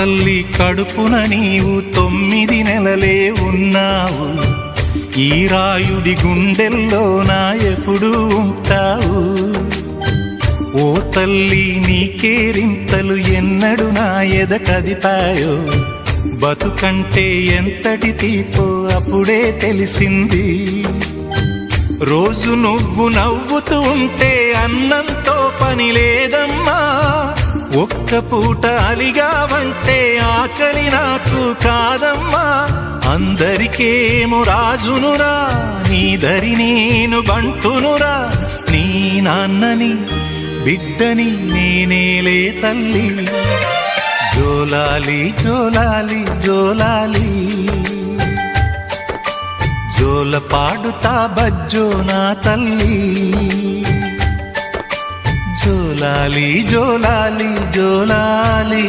తల్లి కడుపున నీవు 9 నెలలే ఉన్నావు. ఈ రాయుడి గుండెల్లో నా ఎప్పుడు ఉంటావు. ఓ తల్లి నీకేరింతలు ఎన్నడు నా ఎద కదిపాయో. బతుకంటే ఎంతటి తీపో అప్పుడే తెలిసింది. రోజు నువ్వు నవ్వుతూ ఉంటే అన్నంతో పని లేదమ్మా. ఒక్క పూట అలిగావంటే ఆకలి నాకు కాదమ్మా. అందరికేమో రాజునురా, నీ దరి నేను బంటునురా. నీ నాన్నని బిడ్డని నేనేలే తల్లి. జోలాలి జోలాలి జోలాలి, జోల పాడుతా బజ్జో నా తల్లి. జోలాలి జోలాలి జోలాలి.